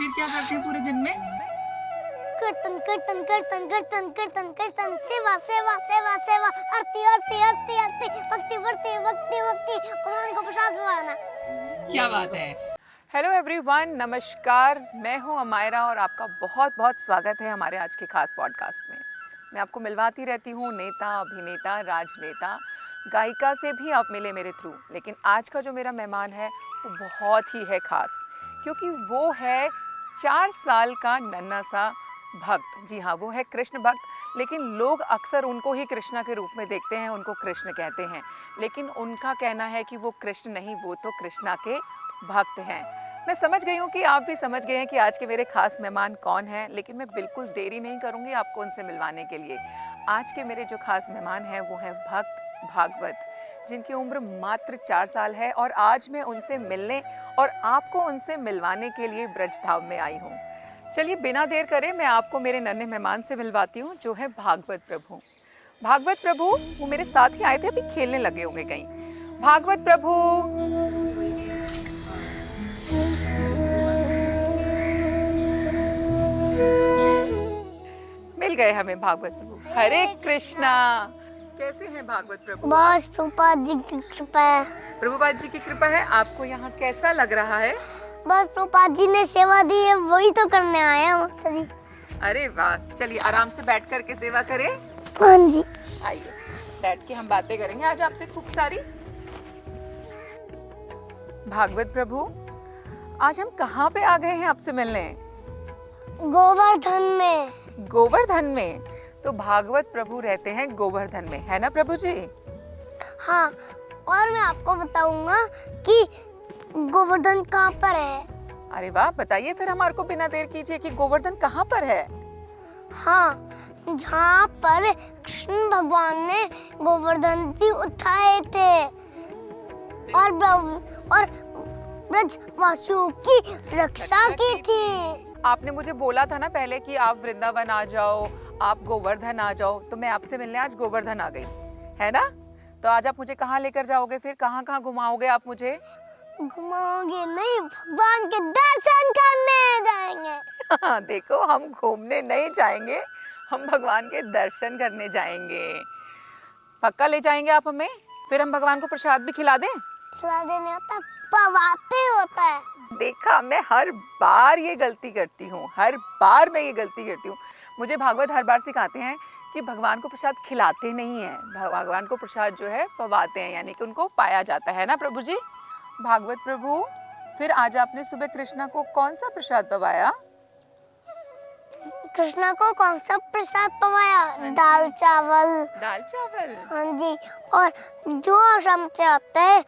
फिर क्या करते हैं पूरे दिन में? कीर्तन कीर्तन कीर्तन कीर्तन कीर्तन कीर्तन, सेवा सेवा सेवा सेवा, आरती आरती आरती आरती, भक्ति भक्ति भक्ति भक्ति, भगवान को प्रसाद बनाना। क्या बात है। हेलो एवरीवन, नमस्कार। मैं हूं अमायरा और आपका बहुत बहुत स्वागत है हमारे आज के खास पॉडकास्ट में। मैं आपको मिलवाती रहती हूं नेता, अभिनेता, राजनेता, गायिका से भी आप मिले मेरे थ्रू। लेकिन आज का जो मेरा मेहमान है वो बहुत ही है खास, क्योंकि वो है 4 साल का नन्हा सा भक्त। जी हाँ, वो है कृष्ण भक्त। लेकिन लोग अक्सर उनको ही कृष्णा के रूप में देखते हैं, उनको कृष्ण कहते हैं। लेकिन उनका कहना है कि वो कृष्ण नहीं, वो तो कृष्णा के भक्त हैं। मैं समझ गई हूँ कि आप भी समझ गए हैं कि आज के मेरे खास मेहमान कौन हैं, लेकिन मैं बिल्कुल देरी नहीं करूँगी आपको उनसे मिलवाने के लिए। आज के मेरे जो खास मेहमान हैं वो हैं भक्त भागवत, जिनकी उम्र मात्र 4 साल है। और आज मैं उनसे मिलने और आपको उनसे मिलवाने के लिए ब्रजधाम में आई हूँ। चलिए बिना देर करे मैं आपको मेरे नन्हे मेहमान से मिलवाती हूँ, जो है भागवत प्रभु। भागवत प्रभु वो मेरे साथ ही आए थे, अभी खेलने लगे होंगे कहीं। भागवत प्रभु, मिल गए हमें भागवत प्रभु। हरे कृष्णा। कैसे हैं भागवत प्रभु? बस प्रभुपाद जी की कृपा है। प्रभुपाद जी की कृपा है। आपको यहाँ कैसा लग रहा है? बस प्रभुपाद जी ने सेवा दी है, वही तो करने आए हैं माता जी। अरे वाह, चलिए आराम से बैठ करके सेवा करें। हाँ जी। आइए बैठ के हम बातें करेंगे आज आपसे खूब सारी। भागवत प्रभु, आज हम कहाँ पे आ गए हैं आपसे मिलने? गोवर्धन में। गोवर्धन में? तो भागवत प्रभु रहते हैं गोवर्धन में, है ना प्रभु जी? हाँ, और मैं आपको बताऊंगा कि गोवर्धन कहाँ पर है। अरे वाह, बताइए फिर हमारे को बिना देर कीजिए कि गोवर्धन कहाँ पर है। हाँ, जहाँ पर कृष्ण भगवान ने गोवर्धन जी उठाए थे और ब्रजवासियों की रक्षा की थी। आपने मुझे बोला था ना पहले कि आप वृंदावन आ जाओ, आप गोवर्धन आ जाओ, तो मैं आपसे मिलने आज गोवर्धन आ गई, है ना? तो आज आप मुझे कहाँ लेकर जाओगे, फिर कहाँ कहाँ घुमाओगे आप मुझे? घुमाओगे नहीं, भगवान के दर्शन करने जाएंगे। देखो, हम घूमने नहीं जाएंगे, हम भगवान के दर्शन करने जाएंगे। पक्का ले जाएंगे आप हमें? फिर हम भगवान को प्रसाद भी खिला दें? खिला देने होता, पवाते होता है। देखा, मैं हर बार ये गलती करती हूँ, हर बार मैं ये गलती करती हूँ। मुझे भागवत हर बार सिखाते हैं कि भगवान को प्रसाद खिलाते नहीं हैं, भगवान को प्रसाद जो है पवाते हैं, यानी कि उनको पाया जाता है ना प्रभु जी? भागवत प्रभु, फिर आज आपने सुबह कृष्णा को कौन सा प्रसाद पवाया? कृष्णा को कौन सा प्रसाद पवाया? दाल चावल। दाल चावल? हाँ जी, और जो आश्रम से आता है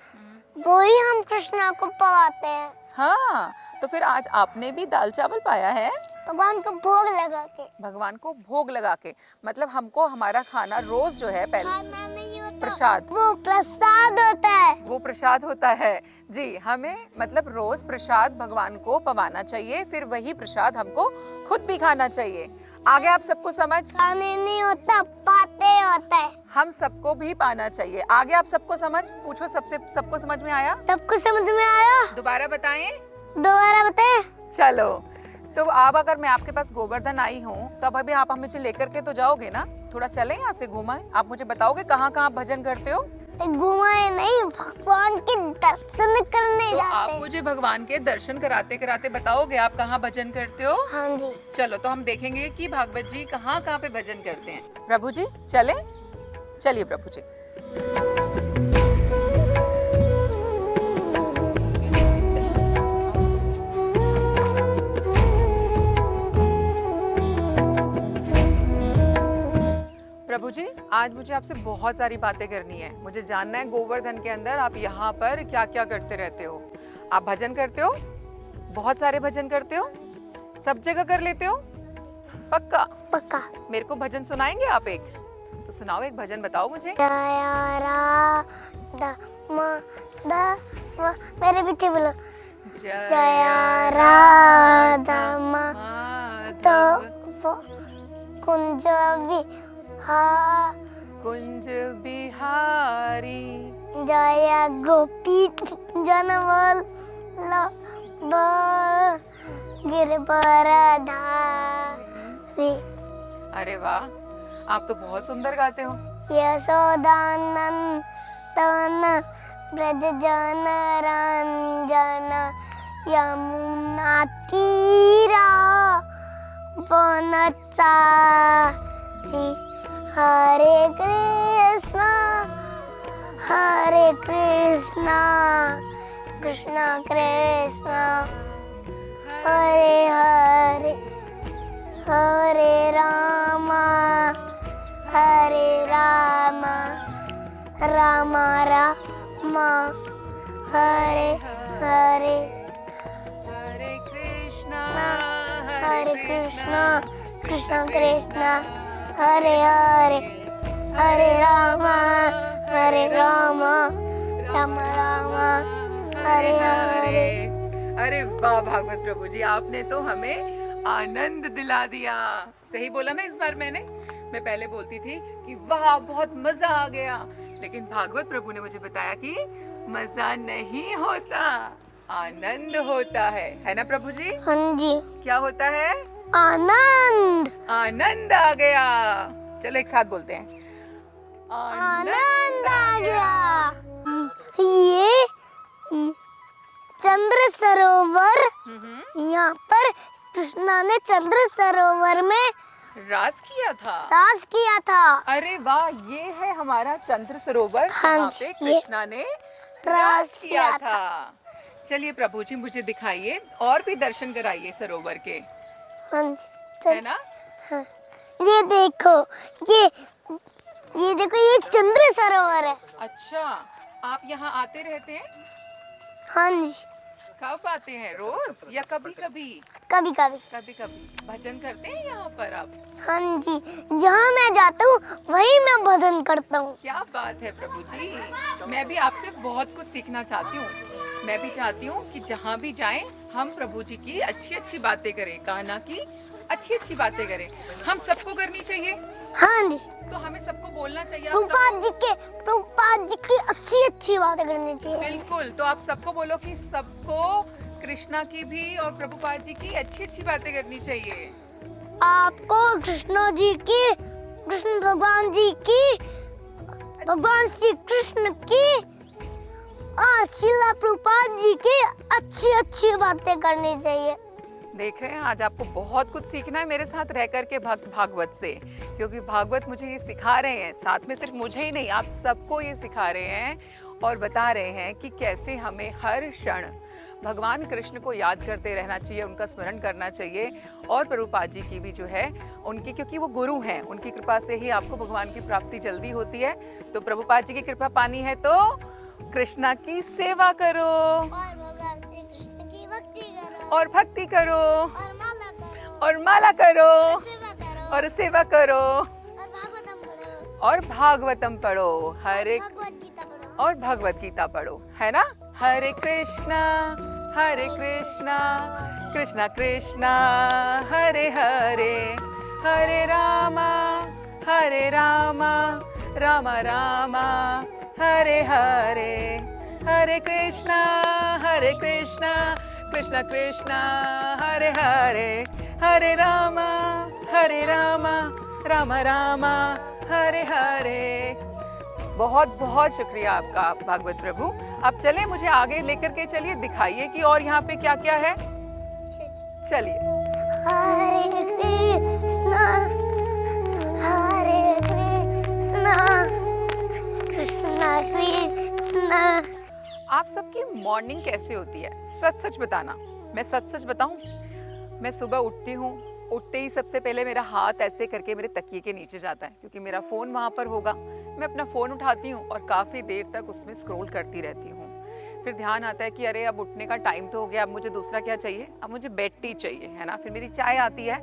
वही हम कृष्णा को पवाते हैं। हाँ, तो फिर आज आपने भी दाल चावल पाया है? भगवान को भोग लगा के। भगवान को भोग लगा के, मतलब हमको हमारा खाना रोज जो है पहले खाना नहीं होता, प्रसाद, वो प्रसाद होता है। वो प्रसाद होता है जी। हमें मतलब रोज प्रसाद भगवान को पवाना चाहिए, फिर वही प्रसाद हमको खुद भी खाना चाहिए। आगे आप सबको समझ? खाने नहीं होता, पाते होता है। हम सबको भी पाना चाहिए। आगे आप सबको समझ? पूछो, सबको समझ में आया? सबको समझ में आया? दोबारा बताएं। दोबारा बताएं। चलो, तो अब अगर मैं आपके पास गोवर्धन आई हूँ तो अब अभी आप मुझे लेकर के तो जाओगे ना? थोड़ा चलें यहाँ से, घुमाएं। आप मुझे बताओगे कहाँ कहाँ भजन करते हो? घुमाए नहीं, भगवान के दर्शन करने तो जाते आप हैं। मुझे भगवान के दर्शन कराते कराते बताओगे आप कहाँ भजन करते हो? हाँ जी। चलो, तो हम देखेंगे कि भागवत जी कहाँ कहाँ पे भजन करते हैं। प्रभु जी चले? चलिए प्रभु जी। प्रभु जी, आज मुझे आपसे बहुत सारी बातें करनी है। मुझे जानना है गोवर्धन के अंदर आप यहाँ पर क्या क्या करते रहते हो। आप भजन करते हो? बहुत सारे भजन करते हो? सब जगह कर लेते हो? पक्का? पक्का। मेरे को भजन सुनाएंगे आप एक? तो सुनाओ, एक भजन बताओ मुझे। जया राधा मेरे पीछे बोलो। जया राधा माधव कुंज कुंज बिहारी, जया गोपी जनवल्लभ गिरधरधारी। अरे वाह, आप तो बहुत सुंदर गाते हो। यशोदानंदन ब्रज जन रंजन यमुना तीरा वनचारी। हरे कृष्णा कृष्णा कृष्णा हरे हरे हरे रामा राम राम हरे हरे हरे कृष्णा कृष्णा कृष्णा हरे हरे हरे राम राम हरे हरे। अरे वाह भागवत प्रभु जी, आपने तो हमें आनंद दिला दिया। सही बोला ना इस बार मैंने? मैं पहले बोलती थी कि वाह बहुत मजा आ गया, लेकिन भागवत प्रभु ने मुझे बताया कि मजा नहीं होता, आनंद होता है ना प्रभु जी? हाँ जी। क्या होता है? आनंद। आनंद आ गया। चलो एक साथ बोलते हैं, आनंद आ गया। ये चंद्र सरोवर, यहाँ पर कृष्णा ने चंद्र सरोवर में रास किया था। अरे वाह, ये है हमारा चंद्र सरोवर हाँ जहाँ जी, पे कृष्णा ने रास किया था। चलिए प्रभु जी मुझे दिखाइए और भी दर्शन कराइए सरोवर के। हाँ जी, है ना? हाँ। ये देखो, ये देखो, ये चंद्र सरोवर है। अच्छा, आप यहाँ आते रहते हैं? हाँ जी। कब आते हैं? रोज या कभी कभी? कभी कभी। भजन करते हैं यहाँ पर आप? हाँ जी, जहाँ मैं जाता हूँ वही मैं भजन करता हूँ। क्या बात है प्रभु जी, मैं भी आपसे बहुत कुछ सीखना चाहती हूँ। मैं भी चाहती हूँ कि जहाँ भी जाएं हम प्रभु जी की अच्छी अच्छी बातें करें, गाना की अच्छी अच्छी बातें करें। हम सबको करनी चाहिए। हाँ जी, तो हमें सबको बोलना चाहिए। प्रभुपाद जी की अच्छी बातें करनी चाहिए। बिल्कुल, तो आप सबको बोलो कि सबको कृष्णा की भी और प्रभुपाद जी की अच्छी अच्छी बातें करनी चाहिए। आपको कृष्ण भगवान श्री कृष्ण की और श्रीला प्रभुपाद जी की अच्छी बातें करनी चाहिए। देख रहे हैं, आज आपको बहुत कुछ सीखना है मेरे साथ रह करके भागवत से, क्योंकि भागवत मुझे ये सिखा रहे हैं, साथ में सिर्फ मुझे ही नहीं आप सबको ये सिखा रहे हैं और बता रहे हैं कि कैसे हमें हर क्षण भगवान कृष्ण को याद करते रहना चाहिए, उनका स्मरण करना चाहिए। और प्रभुपाद जी की भी जो है उनकी, क्योंकि वो गुरु हैं, उनकी कृपा से ही आपको भगवान की प्राप्ति जल्दी होती है। तो प्रभुपाद जी की कृपा पानी है तो कृष्णा की सेवा करो और भगवान श्री कृष्ण की भक्ति करो और माला करो और सेवा करो और भागवतम पढ़ो, हरे और भगवत गीता पढ़ो, है ना? हरे कृष्णा कृष्णा कृष्णा हरे हरे, हरे रामा राम राम हरे हरे, हरे कृष्णा कृष्णा कृष्णा हरे हरे, हरे राम राम राम हरे हरे। बहुत बहुत शुक्रिया आपका भागवत प्रभु। अब चले, मुझे आगे लेकर के चलिए, दिखाइए कि और यहाँ पे क्या क्या है। चलिए। हरे कृष्णा कृष्णा कृष्णा। आप सबकी मॉर्निंग कैसे होती है? सच बताना। मैं सच बताऊं, मैं सुबह उठती हूँ, उठते ही सबसे पहले मेरा हाथ ऐसे करके मेरे तकिए के नीचे जाता है, क्योंकि मेरा फ़ोन वहाँ पर होगा। मैं अपना फ़ोन उठाती हूँ और काफ़ी देर तक उसमें स्क्रॉल करती रहती हूँ। फिर ध्यान आता है कि अरे अब उठने का टाइम तो हो गया, अब मुझे दूसरा क्या चाहिए, अब मुझे बेड टी चाहिए, है ना? फिर मेरी चाय आती है,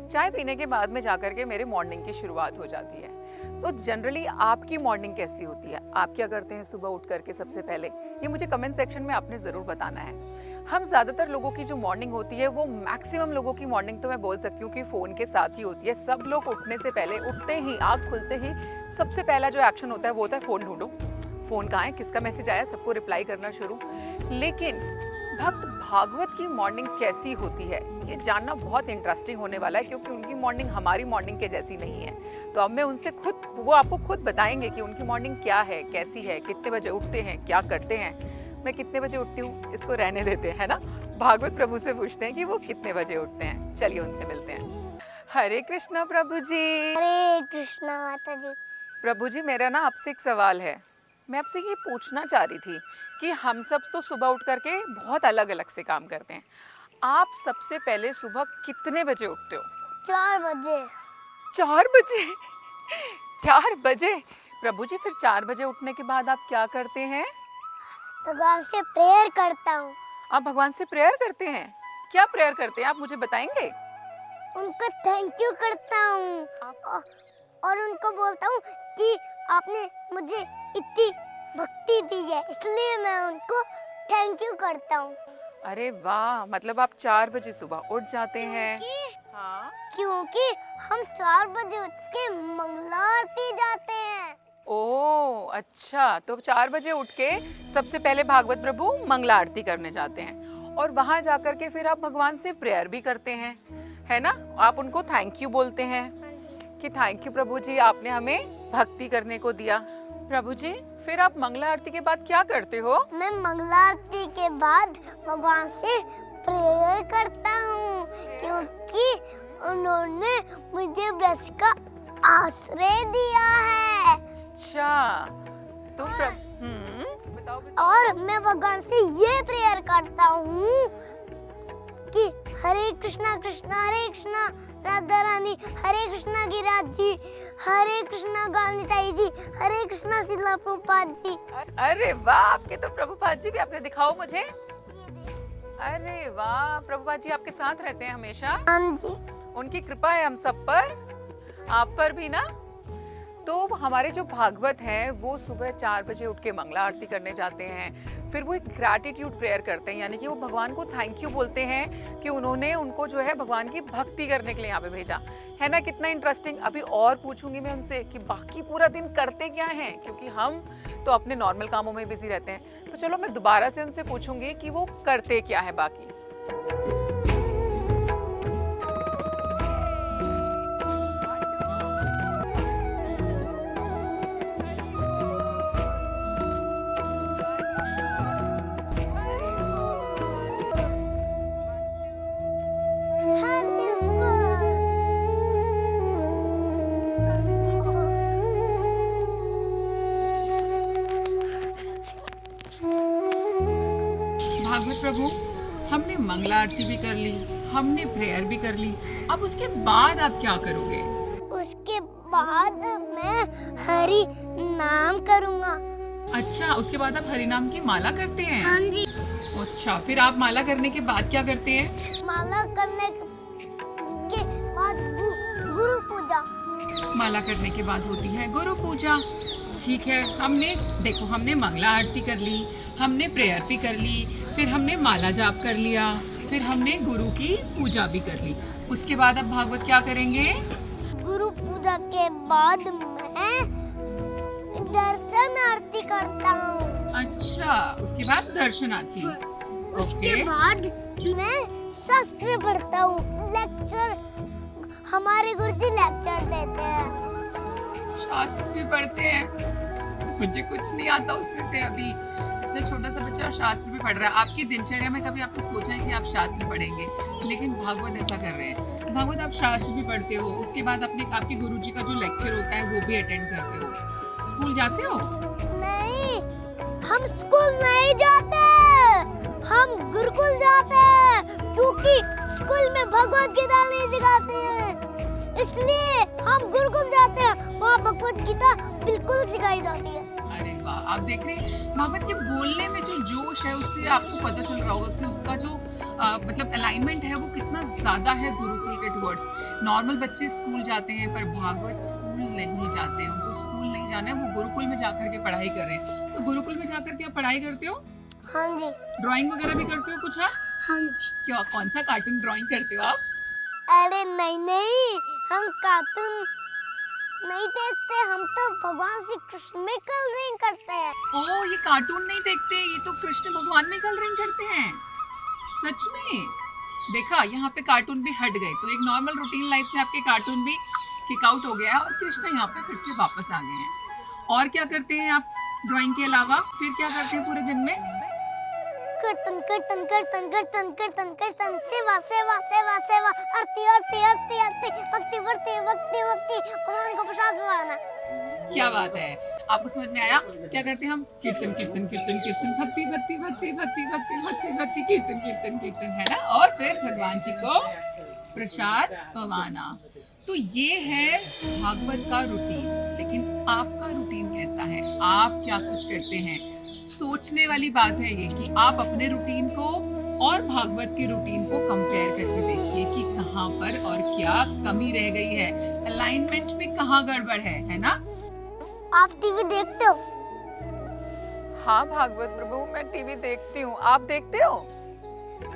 चाय पीने के बाद में जाकर के मेरे मॉर्निंग की शुरुआत हो जाती है। तो जनरली आपकी मॉर्निंग कैसी होती है? आप क्या करते हैं सुबह उठ करके सबसे पहले? ये मुझे कमेंट सेक्शन में आपने ज़रूर बताना है। हम ज़्यादातर लोगों की जो मॉर्निंग होती है, वो मैक्सिमम लोगों की मॉर्निंग तो मैं बोल सकती हूँ कि फ़ोन के साथ ही होती है। सब लोग उठने से पहले, उठते ही, आँख खुलते ही सबसे पहला जो एक्शन होता है वो होता है फ़ोन ढूंढो, फ़ोन कहाँ है, किसका मैसेज आया, सबको रिप्लाई करना शुरू। लेकिन भक्त भागवत की मॉर्निंग कैसी होती है, ये जानना बहुत इंटरेस्टिंग होने वाला है, क्योंकि उनकी मॉर्निंग हमारी मॉर्निंग के जैसी नहीं है। तो अब मैं उनसे वो आपको खुद बताएंगे कि उनकी मॉर्निंग क्या है, कैसी है, कितने बजे उठते हैं, क्या करते हैं। मैं कितने बजे उठती हूँ इसको रहने देते हैं ना, भागवत प्रभु से पूछते हैं कि वो कितने बजे उठते हैं। चलिए उनसे मिलते हैं। हरे कृष्णा प्रभु जी। हरे कृष्णा माता जी। प्रभु जी, मेरा ना आपसे एक सवाल है। मैं आपसे ये पूछना चाह रही थी कि हम सब तो सुबह उठ करके बहुत अलग अलग से काम करते हैं। आप सबसे पहले सुबह कितने बजे उठते हो? 4 बजे। 4 बजे? 4 बजे? प्रभु जी, फिर 4 बजे उठने के बाद आप क्या करते हैं? भगवान से प्रेयर करता हूँ। आप भगवान से प्रेयर करते हैं? क्या प्रेयर करते हैं, आप मुझे बताएंगे? उनको थैंक यू करता हूँ और उनको बोलता हूँ कि आपने मुझे इतनी भक्ति दी है, इसलिए मैं उनको थैंक यू करता हूँ। अरे वाह, मतलब आप 4 बजे सुबह उठ जाते हैं। हाँ, क्योंकि हम 4 बजे उठ के मंगला आरती जाते हैं। ओह अच्छा, तो 4 बजे उठ के सबसे पहले भागवत प्रभु मंगला आरती करने जाते हैं और वहां जाकर के फिर आप भगवान से प्रेयर भी करते हैं, है ना? आप उनको थैंक यू बोलते हैं कि थैंक यू प्रभु जी, आपने हमें भक्ति करने को दिया। प्रभु जी, फिर आप मंगला आरती के बाद क्या करते हो? मैं मंगला आरती के बाद भगवान से प्रेयर करता हूँ, क्योंकि उन्होंने मुझे ब्रश का आश्रय दिया है। अच्छा, तो बताओ। और मैं भगवान से ये प्रेयर करता हूँ कि हरे कृष्णा कृष्णा हरे कृष्णा राधा रानी, हरे कृष्णा गिरिराज जी, हरे कृष्णा गांधी जी, हरे कृष्णा शिला प्रभुपाद जी। अरे वाह, आपके तो प्रभुपाद जी भी, आपने दिखाओ मुझे। अरे वाह, प्रभुपाद जी आपके साथ रहते हैं हमेशा? हाँ जी। उनकी कृपा है हम सब पर, आप पर भी ना। तो हमारे जो भागवत हैं वो सुबह 4 बजे उठ के मंगला आरती करने जाते हैं, फिर वो एक ग्रैटिट्यूड प्रेयर करते हैं, यानी कि वो भगवान को थैंक यू बोलते हैं कि उन्होंने उनको जो है भगवान की भक्ति करने के लिए यहाँ पे भेजा है ना। कितना इंटरेस्टिंग। अभी और पूछूंगी मैं उनसे कि बाकी पूरा दिन करते क्या हैं, क्योंकि हम तो अपने नॉर्मल कामों में बिजी रहते हैं। तो चलो मैं दोबारा से उनसे पूछूंगी कि वो करते क्या है बाकी। भागवत प्रभु, हमने मंगला आरती भी कर ली, हमने प्रेयर भी कर ली, अब उसके बाद आप क्या करोगे? उसके बाद मैं हरि नाम करूँगा। अच्छा, उसके बाद आप हरि नाम की माला करते हैं? हाँ जी। अच्छा, फिर आप माला करने के बाद क्या करते हैं? माला करने के बाद गुरु पूजा। माला करने के बाद होती है गुरु पूजा। ठीक है, हमने मंगला आरती कर ली, हमने प्रेयर भी कर ली, फिर हमने माला जाप कर लिया, फिर हमने गुरु की पूजा भी कर ली। उसके बाद अब भागवत क्या करेंगे? गुरु पूजा के बाद मैं दर्शन आरती करता हूँ। अच्छा, उसके बाद दर्शन आरती। उसके ओके। बाद मैं शास्त्र पढ़ता हूँ। लेक्चर, हमारे गुरुजी लेक्चर देते हैं। शास्त्र भी पढ़ते हैं? मुझे कुछ नहीं आता उसमें से। अभी इतना छोटा सा बच्चा शास्त्र भी पढ़ रहा है। आपकी दिनचर्या में कभी आपने सोचा है कि आप शास्त्र पढ़ेंगे, लेकिन भागवत ऐसा कर रहे हैं। भागवत आप शास्त्र भी पढ़ते हो, उसके बाद आपके गुरुजी का जो लेक्चर होता है वो भी अटेंड करते हो। स्कूल जाते हो? नहीं, हम स्कूल नहीं जाते, हम गुरुकुल जाते हैं, क्योंकि स्कूल में भगवत गीता नहीं सिखाते हैं, इसलिए हम गुरुकुल जाते हैं। वहाँ भगवत गीता बिल्कुल सिखाई जाती है। अरे वाह, आप देख रहे हैं भागवत के बोलने में जो जोश है, उससे आपको पता चल रहा होगा कि उसका जो मतलब अलाइनमेंट है वो कितना ज्यादा है गुरुकुल के टुवर्ड्स। नॉर्मल बच्चे स्कूल जाते हैं पर भागवत स्कूल नहीं जाते हैं, उनको स्कूल नहीं जाना है, वो गुरुकुल में जाकर के पढ़ाई कर रहे हैं। तो गुरुकुल में जाकर के आप पढ़ाई करते हो? हाँ जी। ड्राइंग वगैरह भी करते हो कुछ? हाँ जी। क्या, कौन सा कार्टून ड्राइंग करते हो आप? अरे नहीं, हम कार्टून नहीं देखते, हम तो भगवान श्री कृष्ण में कलरिंग करते हैं। ओ, ये कार्टून नहीं देखते, ये तो कृष्ण भगवान में कलरिंग करते हैं। सच में देखा, यहाँ पे कार्टून भी हट गए, तो एक नॉर्मल रूटीन लाइफ से आपके कार्टून भी किक आउट हो गया है और कृष्णा यहाँ पे फिर से वापस आ गए हैं। और क्या करते हैं आप ड्राइंग के अलावा, फिर क्या करते हैं पूरे दिन में? कीर्तन कीर्तन कीर्तन कीर्तन कीर्तन कीर्तन, सेवा सेवा सेवा सेवा, आरती आरती आरती आरती, भक्ति भक्ति भक्ति भक्ति, भगवान को प्रसाद बनाना। क्या बात है, आपको समझ में आया? क्या करते हैं हम? कीर्तन कीर्तन कीर्तन कीर्तन, भक्ति भक्ति भक्ति भक्ति भक्ति भक्ति भक्ति, कीर्तन कीर्तन कीर्तन, है ना? और फिर भगवान जी को प्रसाद पवाना। तो ये है भागवत का रूटीन। लेकिन आपका रूटीन कैसा है? आप क्या कुछ करते हैं? सोचने वाली बात है ये कि आप अपने रूटीन को और भागवत के रूटीन को कंपेयर करके देखिए कि कहाँ पर और क्या कमी रह गई है, अलाइनमेंट में कहाँ गड़बड़ है ना? आप टीवी देखते हो? हाँ भागवत प्रभु, मैं टीवी देखती हूँ। आप देखते हो?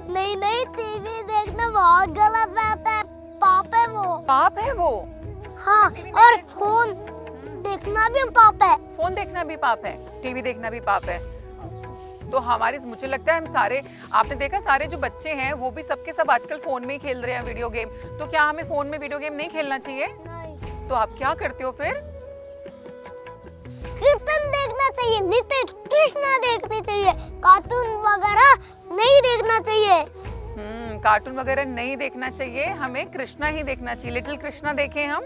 नहीं नहीं, टीवी देखना बहुत गलत बात है, पाप है वो। पाप है वो? हाँ, और फोन देखना भी पाप है। फोन देखना भी पाप है, टीवी देखना भी पाप है। तो हमारे, मुझे लगता है हम सारे, आपने देखा सारे जो बच्चे हैं वो भी सबके सब आजकल फोन में ही खेल रहे हैं वीडियो गेम। तो क्या हमें फोन में वीडियो गेम नहीं खेलना चाहिए? नहीं। तो आप क्या करते हो फिर? कीर्तन देखना चाहिए, लिटिल कृष्णा देखनी चाहिए, कार्टून वगैरह नहीं देखना चाहिए। कार्टून वगैरह नहीं देखना चाहिए, हमें कृष्णा ही देखना चाहिए। लिटिल कृष्णा देखें हम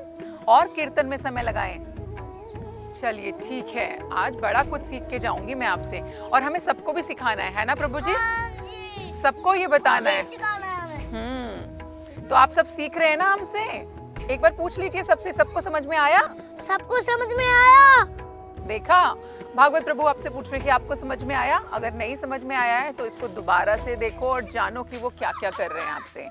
और कीर्तन में समय लगाएं। चलिए ठीक है, आज बड़ा कुछ सीख के जाऊंगी मैं आपसे, और हमें सबको भी सिखाना है ना प्रभु जी? सबको ये बताना है। तो आप सब सीख रहे हैं ना हमसे? एक बार पूछ लीजिए सबसे, सबको समझ में आया? सबको समझ में आया। देखा, भागवत प्रभु आपसे पूछ रहे कि आपको समझ में आया? अगर नहीं समझ में आया है तो इसको दोबारा से देखो और जानो कि वो क्या क्या कर रहे हैं आपसे।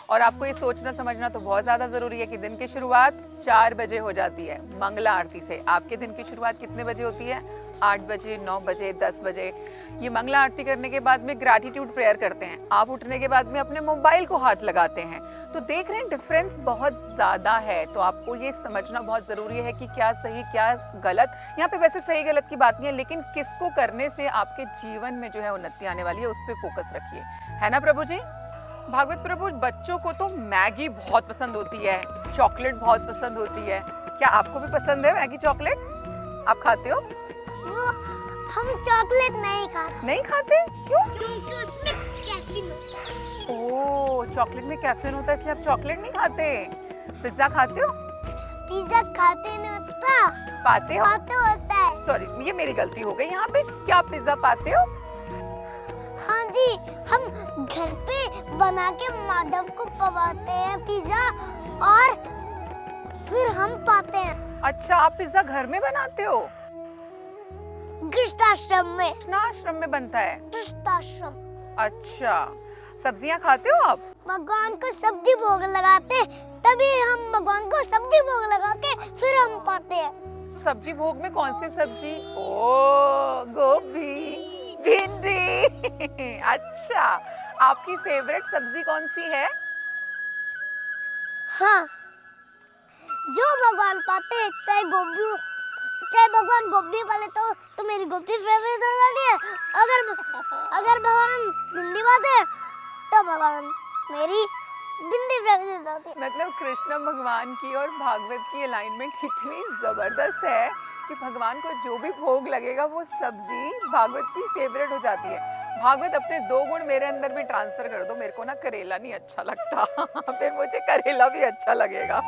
और आपको ये सोचना समझना तो बहुत ज़्यादा ज़रूरी है कि दिन की शुरुआत 4 बजे हो जाती है मंगला आरती से। आपके दिन की शुरुआत कितने बजे होती है? 8 बजे, 9 बजे, 10 बजे। ये मंगला आरती करने के बाद में ग्रैटिट्यूड प्रेयर करते हैं। आप उठने के बाद में अपने मोबाइल को हाथ लगाते हैं। तो देख रहे हैं डिफरेंस बहुत ज़्यादा है। तो आपको ये समझना बहुत ज़रूरी है कि क्या सही क्या गलत। यहाँ पे वैसे सही गलत की बात नहीं है, लेकिन किसको करने से आपके जीवन में जो है उन्नति आने वाली है, उस पर फोकस रखिए, है ना प्रभु जी? भागवत प्रभु, बच्चों को तो मैगी बहुत पसंद होती है, चॉकलेट बहुत पसंद होती है। क्या आपको भी पसंद है मैगी चॉकलेट? आप खाते हो? वो हम चॉकलेट नहीं खाते। नहीं खाते? क्यों? क्योंकि उसमें कैफीन होता है। ओह, चॉकलेट में कैफीन होता है इसलिए आप चॉकलेट नहीं खाते। पिज्जा खाते हो? पिज्जा खाते नहीं होता। पाते हो? पाते होता है। सॉरी, ये मेरी गलती हो गई यहाँ पे। क्या आप पिज्जा पाते हो? हाँ जी, हम घर पे बना के माधव को पवाते हैं पिज्जा, और फिर हम पाते हैं। अच्छा, आप पिज्जा घर में बनाते हो? गृहस्थाश्रम में। आश्रम में बनता है? गृहस्थाश्रम। अच्छा, सब्जियां खाते हो आप? भगवान को सब्जी भोग लगाते, तभी हम भगवान को सब्जी भोग लगा के फिर हम पाते हैं। तो सब्जी भोग में कौन सी सब्जी? ओ, गोभी, भिंडी। अच्छा, आपकी फेवरेट सब्जी कौन सी है? हाँ, जो भगवान पाते हैं, चाहे गोभी, चाहे भगवान गोभी वाले तो मेरी गोभी फेवरेट हो जाती है। अगर भगवान भिंडी पाते तो भगवान मेरी भिंडी फेवरेट हो जाती है। मतलब कृष्ण भगवान की और भागवत की अलाइनमेंट इतनी जबरदस्त है कि भगवान को जो भी भोग लगेगा वो सब्जी भागवत की फेवरेट हो जाती है। भागवत, अपने 2 गुण मेरे अंदर में ट्रांसफर कर दो। मेरे को ना करेला नहीं अच्छा लगता फिर मुझे करेला भी अच्छा लगेगा।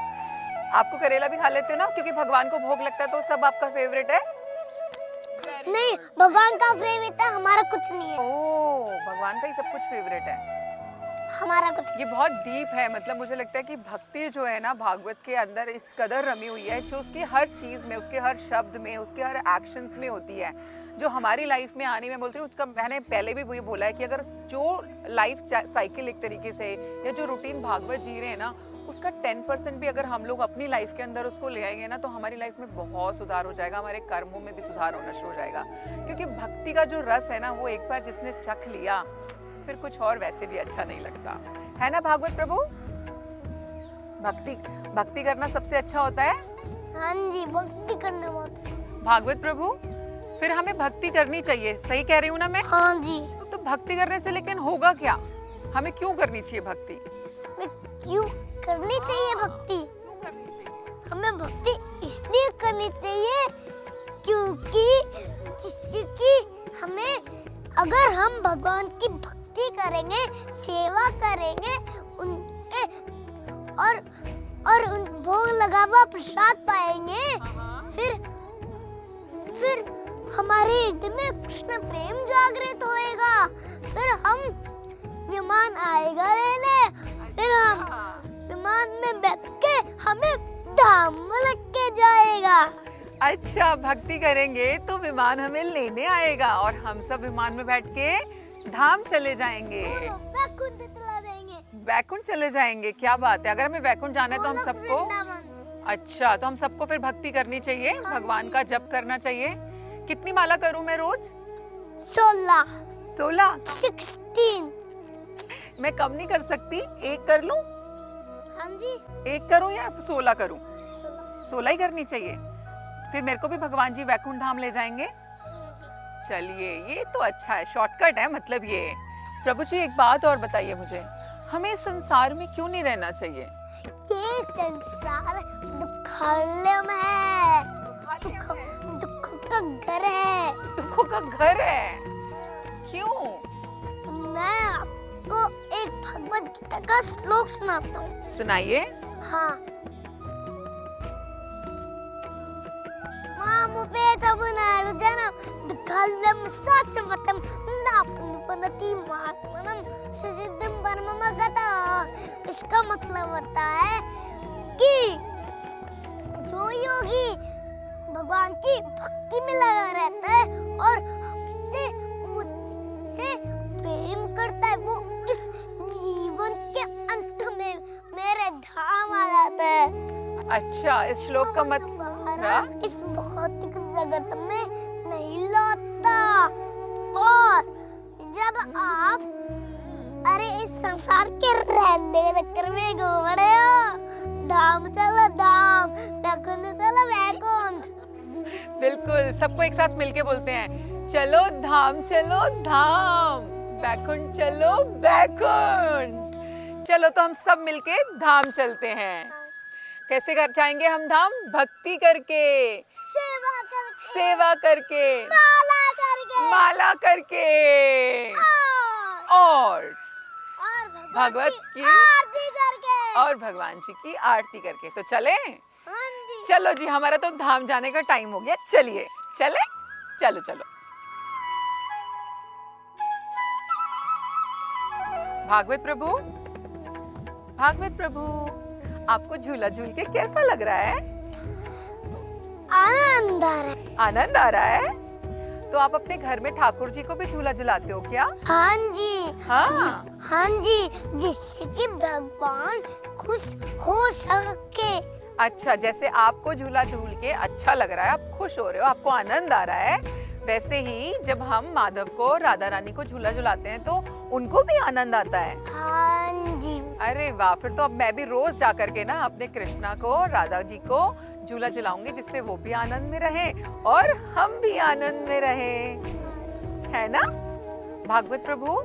आपको करेला भी खा लेते हो ना, क्योंकि भगवान को भोग लगता है तो सब आपका फेवरेट है? नहीं, भगवान का फेवरेट है, हमारा कुछ नहीं है। ओह, भगवान का ही सब कुछ फेवरेट है, हमारा कुछ। ये बहुत डीप है। मतलब मुझे लगता है कि भक्ति जो है ना भागवत के अंदर इस कदर रमी हुई है, जो उसकी हर चीज़ में, उसके हर शब्द में, उसके हर एक्शंस में होती है, जो हमारी लाइफ में आने में बोलती हूँ। उसका मैंने पहले भी वही बोला है कि अगर जो लाइफ साइकिल एक तरीके से या जो रूटीन भागवत जी रहे हैं ना, उसका 10% भी अगर हम लोग अपनी लाइफ के अंदर उसको ले आएंगे ना, तो हमारी लाइफ में बहुत सुधार हो जाएगा, हमारे कर्मों में भी सुधार होना शुरू हो जाएगा। क्योंकि भक्ति का जो रस है ना, वो एक बार जिसने चख लिया फिर कुछ और वैसे भी अच्छा नहीं लगता, है ना भागवत प्रभु? भक्ति करना सबसे अच्छा होता है। हाँ जी, भक्ति करना बहुत अच्छा। भागवत प्रभु, फिर हमें भक्ति करनी चाहिए, सही कह रही हूँ ना मैं? हाँ जी। तो भक्ति करने से लेकिन होगा क्या? हमें क्यों करनी चाहिए भक्ति? हमें क्यों करनी चाहिए भक्ति? क्यों करनी चाहिए? हमें भक्ति इसलिए करनी चाहिए क्योंकि जिससे कि हमें, अगर हम भगवान की भक्ति करेंगे, सेवा करेंगे, उनके और उन भोग लगा हुआ प्रसाद पाएंगे, फिर हमारे हृदय में कृष्ण प्रेम जागृत होएगा, फिर हम विमान आएगा लेने, फिर हम विमान में बैठ के हमें धाम में लग के जाएगा। अच्छा, भक्ति करेंगे तो विमान हमें लेने आएगा और हम सब विमान में बैठ के धाम चले जाएंगे, वैकुंठ चला देंगे। वैकुंठ चले जाएंगे। क्या बात है! अगर हमें वैकुंठ जाना है तो हम गोलोक सबको, वृंदावन। अच्छा, तो हम सबको फिर भक्ति करनी चाहिए, भगवान का जप करना चाहिए। कितनी माला करूं मैं रोज? 16 16। मैं कम नहीं कर सकती, एक कर लूं? हाँ जी, एक करूं या 16 करूं? 16। 16 ही करनी चाहिए। फिर मेरे को भी भगवान जी वैकुंठ धाम ले जाएंगे। चलिए, ये तो अच्छा है, शॉर्टकट है मतलब ये। प्रभु जी, एक बात और बताइए मुझे, हमें इस संसार में क्यों नहीं रहना चाहिए? ये संसार दुखालय है, दुखों का घर है। दुखों का घर है? क्यों? मैं आपको एक भगवद गीता का श्लोक सुनाता हूँ। सुनाइए। हाँ। मामुपेत पुनर्जन्म दुःखलयं शाश्वतं नाप्नुपनति मात्मनं सुसिद्धिं परमं गतः। इसका मतलब होता है कि जो योगी भगवान की भक्ति में लगा रहता है और हमसे मुझसे प्रेम करता है, वो इस जीवन के अंत में मेरे धाम आ जाता है। अच्छा, इस श्लोक का मतलब इस भौतिक जगत में नहीं लौटता। और जब आप इस संसार के रहने के चक्कर में घूम रहे हो, धाम चलो धाम, वैकुंठ चलो वैकुंठ। बिल्कुल, सबको एक साथ मिलके बोलते हैं, चलो धाम चलो धाम, वैकुंठ चलो वैकुंठ। चलो तो हम सब मिलके धाम चलते हैं। कैसे कर जाएंगे हम धाम? भक्ति करके, सेवा करके, माला करके और भगवत की आरती करके और भगवान जी की आरती करके। तो चले? हाँ जी। चलो जी, हमारा तो धाम जाने का टाइम हो गया, चलिए चले, चलो चलो। भागवत प्रभु, भागवत प्रभु, आपको झूला झूल के कैसा लग रहा है? आनंद आ रहा है। आनंद आ रहा है? तो आप अपने घर में ठाकुर जी को भी झूला झुलाते हो क्या? हाँ जी। हाँ। हाँ जी, जिससे कि भगवान खुश हो सके। अच्छा, जैसे आपको झूला झूल के अच्छा लग रहा है, आप खुश हो रहे हो, आपको आनंद आ रहा है, वैसे ही जब हम माधव को, राधा रानी को झूला झुलाते हैं तो उनको भी आनंद आता है। हाँ जी। अरे वाह, फिर तो अब मैं भी रोज जा करके ना अपने कृष्णा को, राधा जी को झूला झुलाऊंगी, जिससे वो भी आनंद में रहे और हम भी आनंद में रहे, है ना? भागवत प्रभु,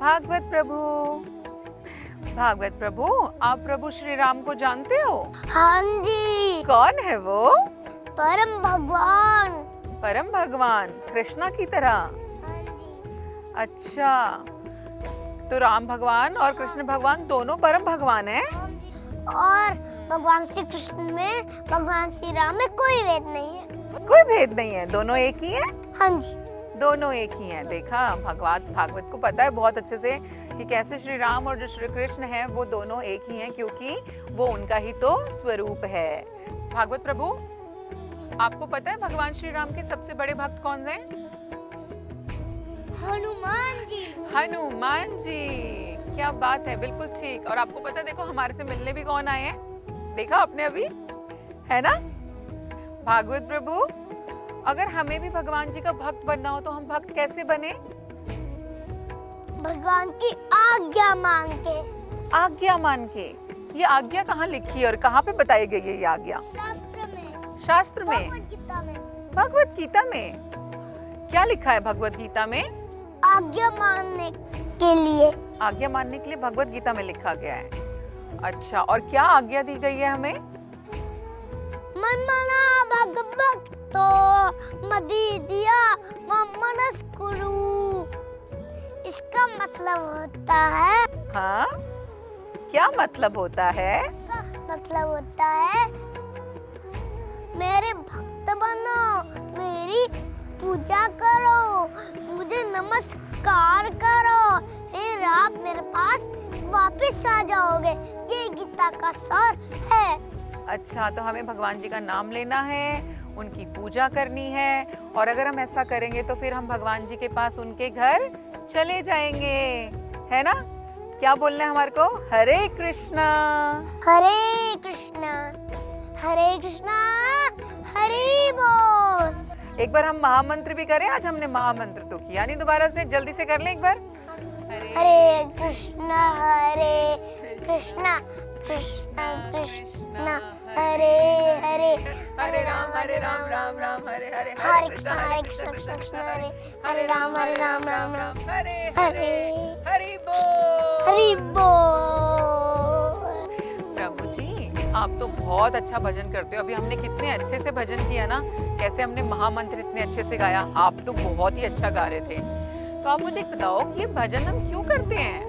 भागवत प्रभु, भागवत प्रभु, आप प्रभु श्री राम को जानते हो? हाँ जी। कौन है वो? परम भगवान। परम भगवान, कृष्णा की तरह। हाँ जी। अच्छा, तो राम भगवान और कृष्ण भगवान दोनों परम भगवान हैं? और भगवान श्री कृष्ण में, भगवान श्री राम में कोई भेद नहीं है। कोई भेद नहीं है, दोनों एक ही हैं? हाँ जी। दोनों एक ही हैं। देखा, भागवत को पता है बहुत अच्छे से कि कैसे श्री राम और जो श्री कृष्ण हैं वो दोनों एक ही हैं, क्योंकि वो उनका ही तो स्वरूप है। भागवत प्रभु, आपको पता है भगवान श्री राम के सबसे बड़े भक्त कौन हैं? हनुमान जी। हनुमान जी। क्या बात है, बिल्कुल ठीक। और आपको पता है, देखो हमारे से मिलने भी कौन आए हैं, देखा आपने अभी, है ना? भागवत प्रभु, अगर हमें भी भगवान जी का भक्त बनना हो तो हम भक्त कैसे बने? भगवान की आज्ञा मांग के। आज्ञा मान के। ये आज्ञा कहाँ लिखी है और कहाँ पे बताई गई है ये आज्ञा? शास्त्र में। शास्त्र में? भगवद गीता में। भगवत गीता में क्या लिखा है? भगवत गीता में आज्ञा मानने के लिए। आज्ञा मानने के लिए भगवत गीता में लिखा गया है। अच्छा, और क्या आज्ञा दी गई है हमें? मनमना भगवतो मदीदिया मनस कुरु। इसका मतलब होता है, हाँ, क्या मतलब होता है? इसका मतलब होता है मेरे भक्त बनो, मेरी पूजा करो, मुझे नमस्कार करो, फिर आप मेरे पास वापस आ जाओगे। ये गीता का सार है। अच्छा, तो हमें भगवान जी का नाम लेना है, उनकी पूजा करनी है, और अगर हम ऐसा करेंगे तो फिर हम भगवान जी के पास उनके घर चले जाएंगे, है ना? क्या बोलना है हमारे को? हरे कृष्णा हरे कृष्णा हरे कृष्णा हरे बोल। एक बार हम महामंत्र भी करें। आज हमने महामंत्र तो किया नहीं, दोबारा से जल्दी से कर लें एक बार। हरे कृष्णा कृष्णा कृष्णा हरे हरे हरे राम राम राम हरे हरे, हरे कृष्णा कृष्णा कृष्णा हरे हरे राम राम राम हरे हरे हरि बोल। हरि बोल। प्रभु जी, आप तो बहुत अच्छा भजन करते हो। अभी हमने कितने अच्छे से भजन किया ना, कैसे हमने महामंत्र इतने अच्छे से गाया। आप तो बहुत ही अच्छा गा रहे थे। तो आप मुझे एक बताओ कि ये भजन हम क्यों करते हैं?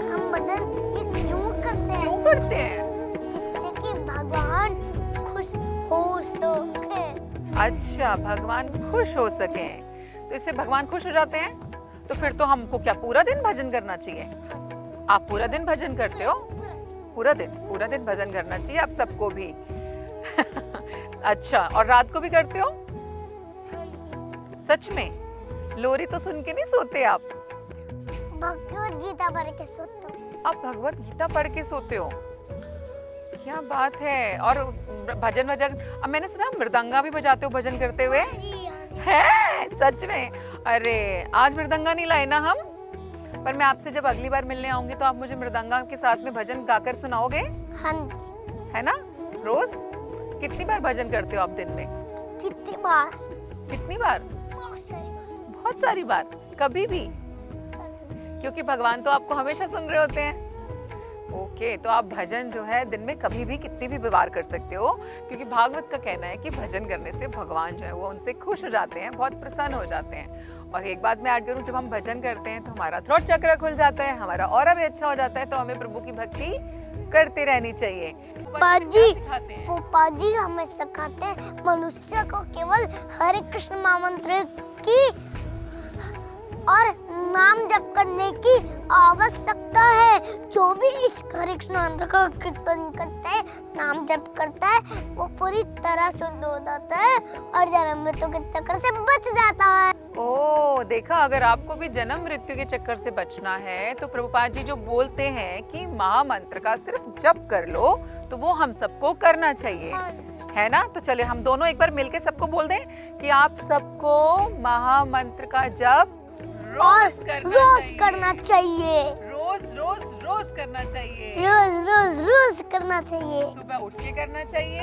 हम भजन ये क्यों करते हैं? क्यों करते हैं? जिससे कि भगवान खुश हो सके। अच्छा, भगवान खुश हो सके। तो इससे भगवान खुश हो जाते हैं। तो फिर तो हमको क्या पूरा दिन भजन करना चाहिए? आप पूरा दिन भजन करते हो? पूरा दिन भजन करना चाहिए आप सबको भी। अच्छा, और रात को भी करते हो? सच में? लोरी तो सुन के नहीं सोते आप? भगवत गीता पढ़ के सोता हूँ। आप भगवत गीता पढ़ के सोते हो? क्या बात है। और भजन अब मैंने सुना मृदंगा भी बजाते हो भजन करते हुए? है सच में? अरे, आज मृदंगा नहीं लाए ना हम, पर मैं आपसे जब अगली बार मिलने आऊंगी तो आप मुझे मृदंगा के साथ में भजन गाकर सुनाओगे, हाँ जी। है ना? रोज कितनी बार भजन करते हो आप दिन में? कितनी बार? कितनी बार? बहुत सारी बार। बहुत सारी बार। कभी भी? क्योंकि भगवान तो आपको हमेशा सुन रहे होते हैं। ओके, तो आप भजन जो है दिन में कभी भी कितनी भी बार कर सकते हो, क्योंकि भागवत का कहना है कि भजन करने से भगवान जो है वो उनसे खुश हो जाते हैं, बहुत प्रसन्न हो जाते हैं। और एक बात मैं ऐड करूं, जब हम भजन करते हैं तो हमारा थ्रोट चक्र खुल जाता है, हमारा ऑरा भी अच्छा हो जाता है। तो हमें प्रभु की भक्ति करते रहनी चाहिए। पोपा जी हमें सिखाते हैं मनुष्य को केवल हरे कृष्ण महामंत्र की और नाम जप करने की आवश्यकता है। जो भी इस हरे कृष्ण मंत्र का कीर्तन करता है, नाम जप करता है, वो पूरी तरह शुद्ध हो जाता है और जन्म मृत्यु के चक्कर से बच जाता है। ओ, देखा, अगर आपको भी जन्म मृत्यु के चक्कर से बचना है तो प्रभुपाद जी जो बोलते हैं कि महामंत्र का सिर्फ जप कर लो, तो वो हम सबको करना चाहिए, है ना? तो चले हम दोनों एक बार मिलके सबको बोल दें कि आप सबको महामंत्र का जप रोज करना चाहिए। रोज करना चाहिए। रोज करना चाहिए। सुबह उठ के करना चाहिए,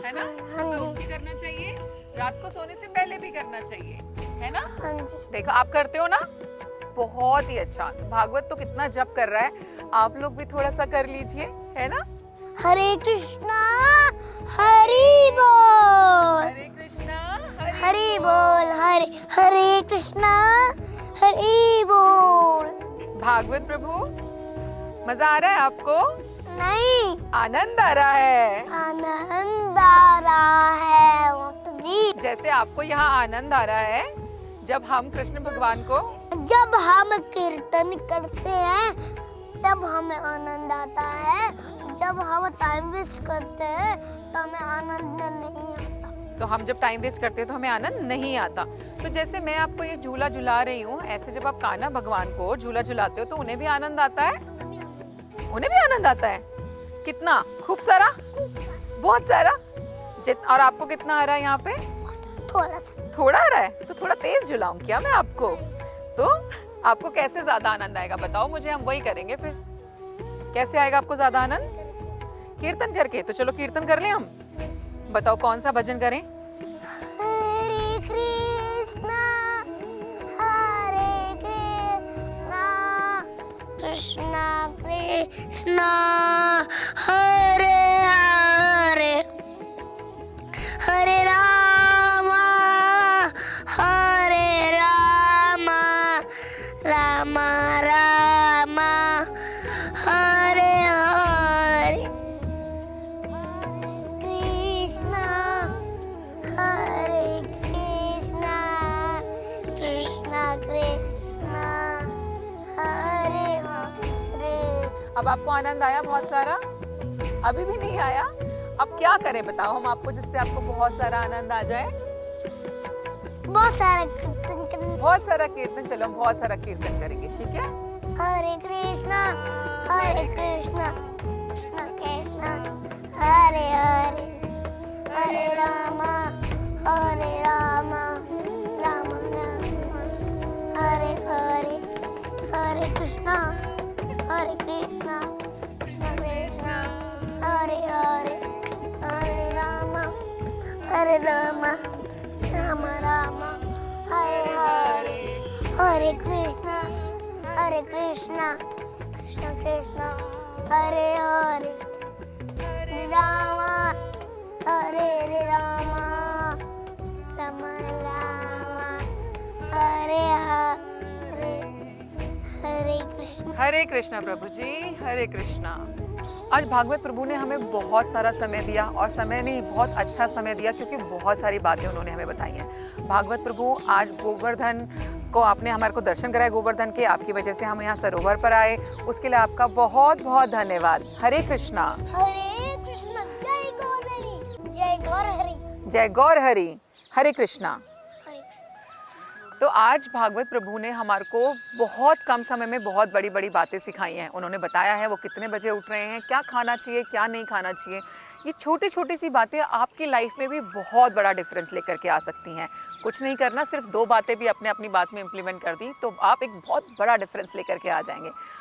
है ना? सुबह उठ के करना चाहिए, रात को सोने से पहले भी करना चाहिए, है ना? हाँ जी। देखो, आप करते हो ना, बहुत ही अच्छा। भागवत तो कितना जप कर रहा है, आप लोग भी थोड़ा सा कर लीजिए, है ना? हरे कृष्णा हरि बोल। हरे कृष्णा हरि बोल। हरे कृष्णा हरि बोल। भागवत प्रभु, मजा आ रहा है आपको? नहीं, आनंद आ रहा है। आनंद आ रहा है जी। जैसे आपको यहाँ आनंद आ रहा है जब हम कृष्ण भगवान को, जब हम कीर्तन करते हैं तब हमें आनंद आता है। जब हम टाइम वेस्ट करते हैं तो हमें आनंद नहीं आता। तो हम जब टाइम वेस्ट करते हैं तो हमें आनंद नहीं आता। तो जैसे मैं आपको ये झूला झुला रही हूँ, ऐसे जब आप कान्हा भगवान को झूला झुलाते हो तो उन्हें भी आनंद आता है? उन्हें भी आनंद आता है? कितना? खूब सारा? बहुत सारा? और आपको कितना आ रहा है यहाँ पे? थोड़ा आ रहा है? तो थोड़ा तेज झुलाऊं क्या मैं आपको? तो आपको कैसे ज्यादा आनंद आएगा बताओ मुझे, हम वही करेंगे फिर। कैसे आएगा आपको ज्यादा आनंद? कीर्तन करके। तो चलो कीर्तन कर लें हम। बताओ कौन सा भजन करें? हरे कृष्णा हरे कृष्णा कृष्ण हरे हरे हरे राम राम राम हरे हरे कृष्ण कृष्ण कृष्ण हरे हरे। अब आपको आनंद आया बहुत सारा? अभी भी नहीं आया? अब क्या करें बताओ हम आपको, जिससे आपको बहुत सारा आनंद आ जाए? बहुत सारा कीर्तन करना। बहुत सारा कीर्तन, चलो हम बहुत सारा कीर्तन करेंगे, ठीक है? हरे कृष्णा कृष्ण कृष्ण हरे हरे हरे राम राम राम हरे हरे हरे कृष्णा कृष्ण कृष्ण हरे हरे हरे राम राम राम हरे हरे हरे कृष्ण कृष्ण कृष्ण हरे हरे राम हरे राम राम राम हरे हरे हरे कृष्ण। हरे कृष्णा प्रभु जी, हरे कृष्णा। आज भागवत प्रभु ने हमें बहुत सारा समय दिया, और समय नहीं, बहुत अच्छा समय दिया, क्योंकि बहुत सारी बातें उन्होंने हमें बताई हैं। भागवत प्रभु आज गोवर्धन को आपने हमारे को दर्शन कराए, गोवर्धन के, आपकी वजह से हम यहाँ सरोवर पर आए, उसके लिए आपका बहुत बहुत धन्यवाद। हरे कृष्णा। हरे कृष्ण। जय गौर हरि। जय गौर हरि। जय गौर हरि। हरे कृष्णा। हरे कृष्ण। तो आज भागवत प्रभु ने हमारे को बहुत कम समय में बहुत बड़ी बड़ी बातें सिखाई हैं। उन्होंने बताया है वो कितने बजे उठ रहे हैं, क्या खाना चाहिए, क्या नहीं खाना चाहिए। ये छोटी छोटी सी बातें आपकी लाइफ में भी बहुत बड़ा डिफरेंस लेकर के आ सकती हैं। कुछ नहीं करना, सिर्फ 2 बातें भी अपने अपनी बात में इम्प्लीमेंट कर दी तो आप एक बहुत बड़ा डिफरेंस लेकर के आ जाएंगे।